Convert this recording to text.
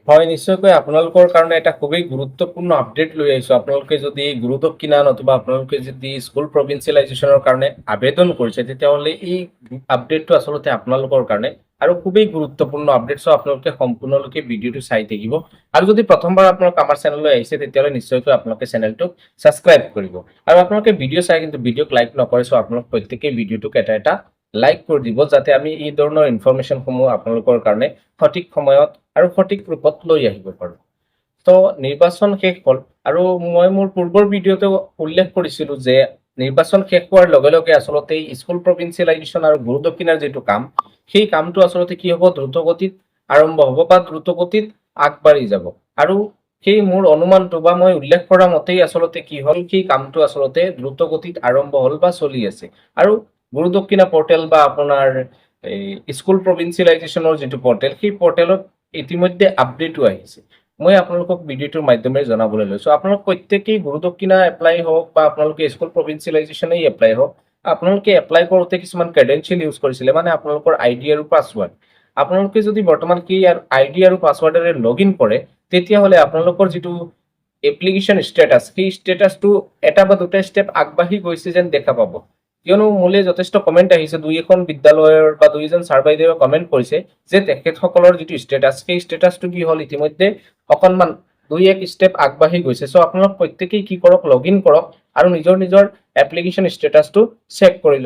হয় নিশ্চয়কৈ আপোনালোকৰ কাৰণে এটা খুবেই গুৰুত্বপূৰ্ণ আপডেট লৈ আহিছোঁ। আপোনালোকে যদি গুৰুত্ব কিনা নতুবা আপোনালোকে যদি স্কুল প্ৰভিন্সিয়েলাইজেশ্যনৰ কাৰণে আবেদন কৰিছে তেতিয়াহ'লে এই আপডেটটো আচলতে আপোনালোকৰ কাৰণে আৰু খুবেই গুৰুত্বপূৰ্ণ আপডেট। চ' আপোনালোকে সম্পূৰ্ণৰূপে ভিডিঅ'টো চাই থাকিব আৰু যদি প্ৰথমবাৰ আপোনালোক আমাৰ চেনেললৈ আহিছে তেতিয়াহ'লে নিশ্চয়কৈ আপোনালোকে চেনেলটোক ছাবস্ক্ৰাইব কৰিব আৰু আপোনালোকে ভিডিঅ' চাই কিন্তু ভিডিঅ'ক লাইক নকৰে। চ' আপোনালোক প্ৰত্যেকেই ভিডিঅ'টোক এটা লাইক কৰি দিব যাতে আমি এই ধৰণৰ ইনফৰমেশ্যনসমূহ আপোনালোকৰ কাৰণে সঠিক সময়ত আৰু সঠিক ৰূপত লৈ আহিব পাৰোঁ। তো নিৰ্বাচন শেষ হ'ল আৰু মই মোৰ পূৰ্বৰ ভিডিঅ'তে উল্লেখ কৰিছিলোঁ যে নিৰ্বাচন শেষ হোৱাৰ লগে লগে আচলতে স্কুল প্ৰভিন্সিয়েলাইজেশ্যন আৰু গুৰু দক্ষিণাৰ যিটো কাম সেই কামটো আচলতে কি হ'ব, দ্ৰুতগতিত আৰম্ভ হ'ব বা দ্ৰুতগতিত আগবাঢ়ি যাব। আৰু সেই মোৰ অনুমানটো বা মই উল্লেখ কৰা মতেই আচলতে কি হ'ল, সেই কামটো আচলতে দ্ৰুতগতিত আৰম্ভ হ'ল বা চলি আছে। আৰু গুৰু দক্ষিণা পৰ্টেল বা আপোনাৰ এই স্কুল প্ৰভিন্সিয়েলাইজেশ্যনৰ যিটো পৰ্টেল সেই পৰ্টেলত ইতিমধ্যে আপডেটো আহিছে। মই আপোনালোকক ভিডিঅ'টোৰ মাধ্যমেৰে জনাবলৈ লৈছোঁ। আপোনালোক প্ৰত্যেকেই গুৰু দক্ষিণা এপ্লাই হওক বা আপোনালোকে স্কুল প্ৰভিন্সিয়েলাইজেশ্যনেই এপ্লাই হওক, আপোনালোকে এপ্লাই কৰোঁতে কিছুমান ক্ৰেডেঞ্চিয়েল ইউজ কৰিছিলে, মানে আপোনালোকৰ আইডি আৰু পাছৱাৰ্ড। আপোনালোকে যদি বৰ্তমান কি আইডি আৰু পাছৱাৰ্ডেৰে লগ ইন কৰে তেতিয়াহ'লে আপোনালোকৰ যিটো এপ্লিকেশ্যন ষ্টেটাছ সেই ষ্টেটাছটো এটা বা দুটা ষ্টেপ আগবাঢ়ি গৈছে যেন দেখা পাব। কিয়নো মোলৈ যথেষ্ট কমেণ্ট আহিছে, দুই এখন বিদ্যালয়ৰ বা দুই এজন ছাৰ বাইদেৱে কমেণ্ট কৰিছে যে তেখেতসকলৰ যিটো ষ্টেটাছ সেই ষ্টেটাছটো কি হ'ল, ইতিমধ্যে অকণমান দুই এক ষ্টেপ আগবাঢ়ি গৈছে। চ' আপোনালোক প্ৰত্যেকেই কি কৰক, লগ ইন কৰক আৰু নিজৰ এপ্লিকেশ্যন ষ্টেটাছটো চেক কৰি লওক।